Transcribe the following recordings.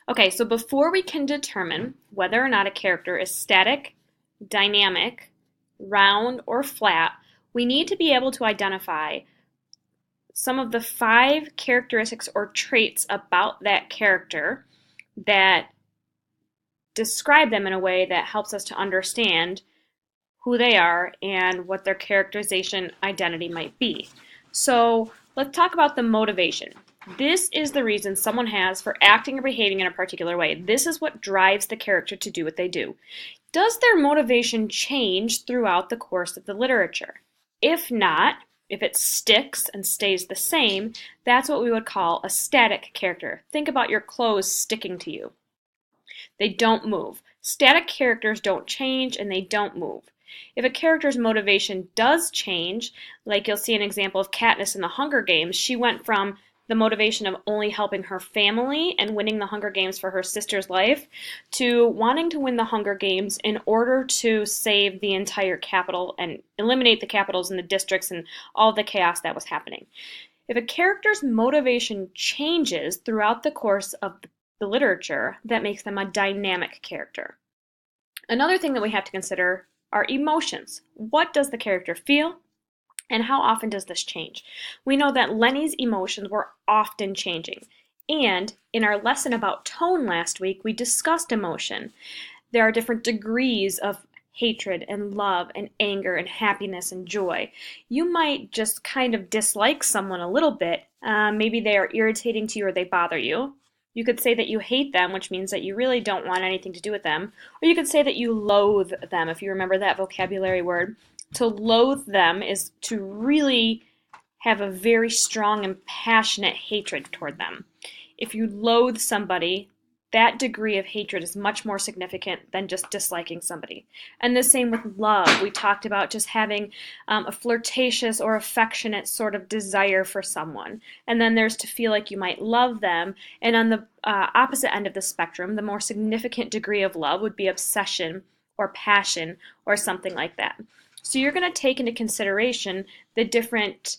Okay, so before we can determine whether or not a character is static, dynamic, round, or flat, we need to be able to identify some of the 5 characteristics or traits about that character that describe them in a way that helps us to understand who they are and what their characterization identity might be. So let's talk about the motivation. This is the reason someone has for acting or behaving in a particular way. This is what drives the character to do what they do. Does their motivation change throughout the course of the literature? If not, if it sticks and stays the same, that's what we would call a static character. Think about your clothes sticking to you. They don't move. Static characters don't change and they don't move. If a character's motivation does change, like you'll see an example of Katniss in the Hunger Games, she went from the motivation of only helping her family and winning the Hunger Games for her sister's life to wanting to win the Hunger Games in order to save the entire capital and eliminate the capitals and the districts and all the chaos that was happening. If a character's motivation changes throughout the course of the literature, that makes them a dynamic character. Another thing that we have to consider are emotions. What does the character feel? And how often does this change? We know that Lenny's emotions were often changing. And in our lesson about tone last week, we discussed emotion. There are different degrees of hatred and love and anger and happiness and joy. You might just kind of dislike someone a little bit. Maybe they are irritating to you or they bother you. You could say that you hate them, which means that you really don't want anything to do with them. Or you could say that you loathe them, if you remember that vocabulary word. To loathe them is to really have a very strong and passionate hatred toward them. If you loathe somebody, that degree of hatred is much more significant than just disliking somebody. And the same with love. We talked about just having a flirtatious or affectionate sort of desire for someone. And then there's to feel like you might love them. And on the opposite end of the spectrum, the more significant degree of love would be obsession or passion or something like that. So you're going to take into consideration the different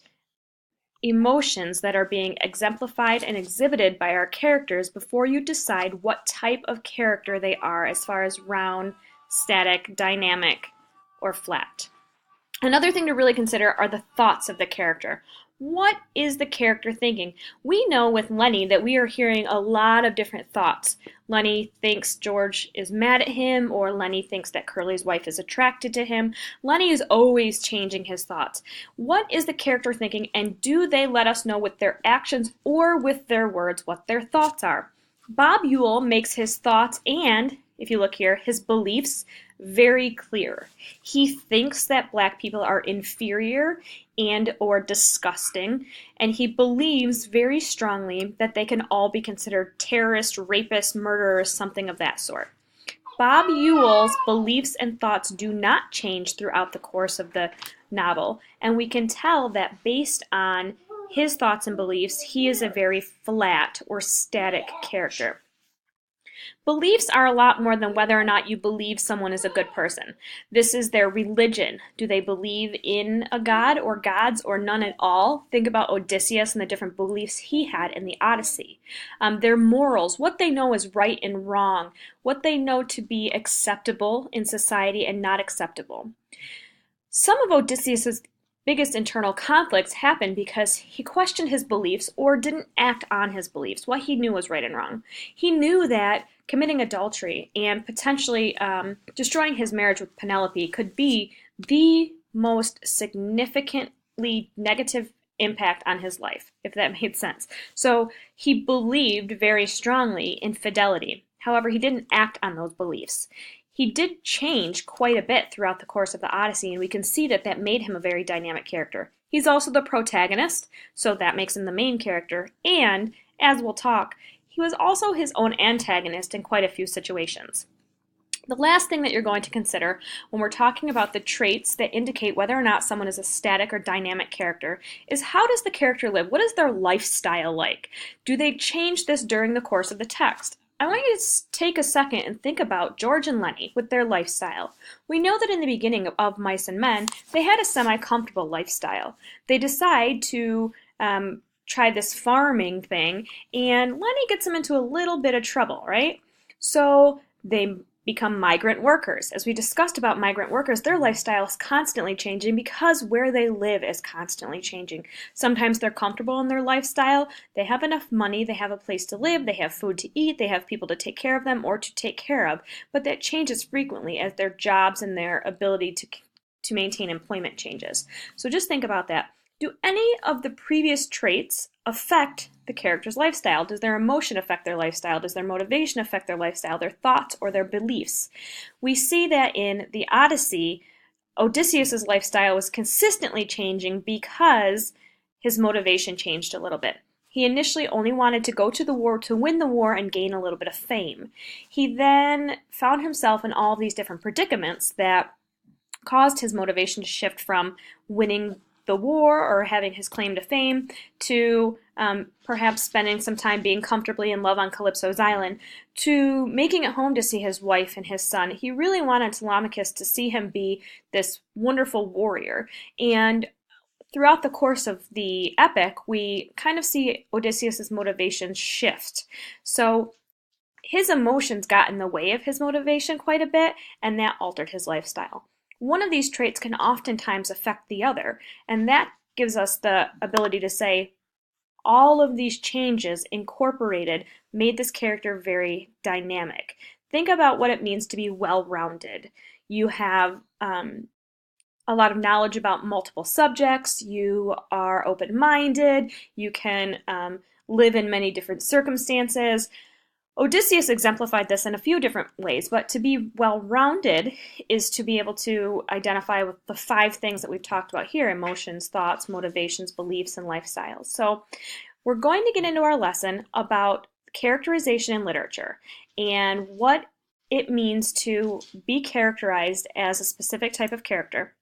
emotions that are being exemplified and exhibited by our characters before you decide what type of character they are as far as round, static, dynamic, or flat. Another thing to really consider are the thoughts of the character. What is the character thinking? We know with Lenny that we are hearing a lot of different thoughts. Lenny thinks George is mad at him, or Lenny thinks that Curly's wife is attracted to him. Lenny is always changing his thoughts. What is the character thinking, and do they let us know with their actions or with their words what their thoughts are? Bob Ewell makes his thoughts and, if you look here, his beliefs very clear. He thinks that black people are inferior and or disgusting, and he believes very strongly that they can all be considered terrorists, rapists, murderers, something of that sort. Bob Ewell's beliefs and thoughts do not change throughout the course of the novel, and we can tell that based on his thoughts and beliefs, he is a very flat or static character. Beliefs are a lot more than whether or not you believe someone is a good person. This is their religion. Do they believe in a god or gods or none at all? Think about Odysseus and the different beliefs he had in the Odyssey. Their morals, what they know is right and wrong, what they know to be acceptable in society and not acceptable. Some of Odysseus's biggest internal conflicts happened because he questioned his beliefs or didn't act on his beliefs, what he knew was right and wrong. He knew that committing adultery and potentially destroying his marriage with Penelope could be the most significantly negative impact on his life, if that made sense. So he believed very strongly in fidelity. However, he didn't act on those beliefs. He did change quite a bit throughout the course of the Odyssey, and we can see that that made him a very dynamic character. He's also the protagonist, so that makes him the main character, and, as we'll talk, he was also his own antagonist in quite a few situations. The last thing that you're going to consider when we're talking about the traits that indicate whether or not someone is a static or dynamic character is how does the character live? What is their lifestyle like? Do they change this during the course of the text? I want you to take a second and think about George and Lenny with their lifestyle. We know that in the beginning of Mice and Men, they had a semi-comfortable lifestyle. They decide to try this farming thing, and Lenny gets him into a little bit of trouble, right? So they become migrant workers. As we discussed about migrant workers, their lifestyle is constantly changing because where they live is constantly changing. Sometimes they're comfortable in their lifestyle, they have enough money, they have a place to live, they have food to eat, they have people to take care of them or to take care of, but that changes frequently as their jobs and their ability to maintain employment changes. So just think about that. Do any of the previous traits affect the character's lifestyle? Does their emotion affect their lifestyle? Does their motivation affect their lifestyle, their thoughts, or their beliefs? We see that in the Odyssey, Odysseus' lifestyle was consistently changing because his motivation changed a little bit. He initially only wanted to go to the war to win the war and gain a little bit of fame. He then found himself in all these different predicaments that caused his motivation to shift from winning the war or having his claim to fame to perhaps spending some time being comfortably in love on Calypso's island to making it home to see his wife and his son. He really wanted Telemachus to see him be this wonderful warrior. And throughout the course of the epic, we kind of see Odysseus' motivation shift. So his emotions got in the way of his motivation quite a bit, and that altered his lifestyle. One of these traits can oftentimes affect the other, and that gives us the ability to say all of these changes incorporated made this character very dynamic. Think about what it means to be well-rounded. You have a lot of knowledge about multiple subjects, you are open-minded, you can live in many different circumstances. Odysseus exemplified this in a few different ways, but to be well-rounded is to be able to identify with the 5 things that we've talked about here: emotions, thoughts, motivations, beliefs, and lifestyles. So we're going to get into our lesson about characterization in literature and what it means to be characterized as a specific type of character.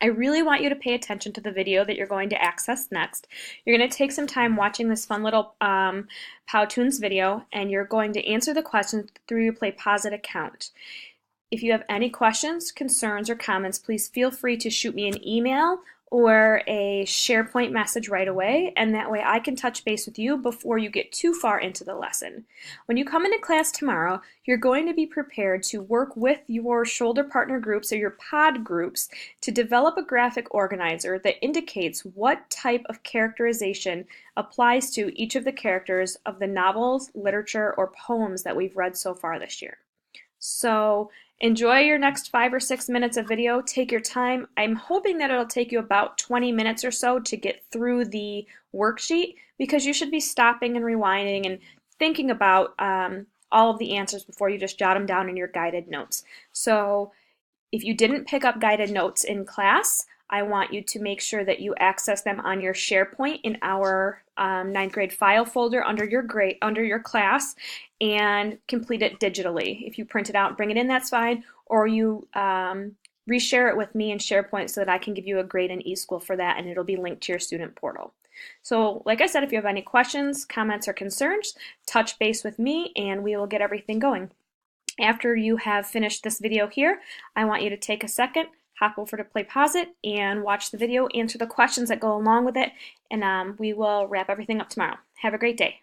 I really want you to pay attention to the video that you're going to access next. You're going to take some time watching this fun little Powtoons video, and you're going to answer the questions through your Play Pause It account. If you have any questions, concerns, or comments, please feel free to shoot me an email or a SharePoint message right away, and that way I can touch base with you before you get too far into the lesson. When you come into class tomorrow, you're going to be prepared to work with your shoulder partner groups or your pod groups to develop a graphic organizer that indicates what type of characterization applies to each of the characters of the novels, literature, or poems that we've read so far this year. So enjoy your next 5 or 6 minutes of video. Take your time. I'm hoping that it'll take you about 20 minutes or so to get through the worksheet, because you should be stopping and rewinding and thinking about all of the answers before you just jot them down in your guided notes. So if you didn't pick up guided notes in class, I want you to make sure that you access them on your SharePoint in our 9th grade file folder under your class, and complete it digitally. If you print it out and bring it in, that's fine, or you reshare it with me in SharePoint so that I can give you a grade in eSchool for that, and it'll be linked to your student portal. So like I said, if you have any questions, comments, or concerns, touch base with me and we will get everything going. After you have finished this video here, I want you to take a second, hop over to Play Pause It, and watch the video, answer the questions that go along with it, and we will wrap everything up tomorrow. Have a great day.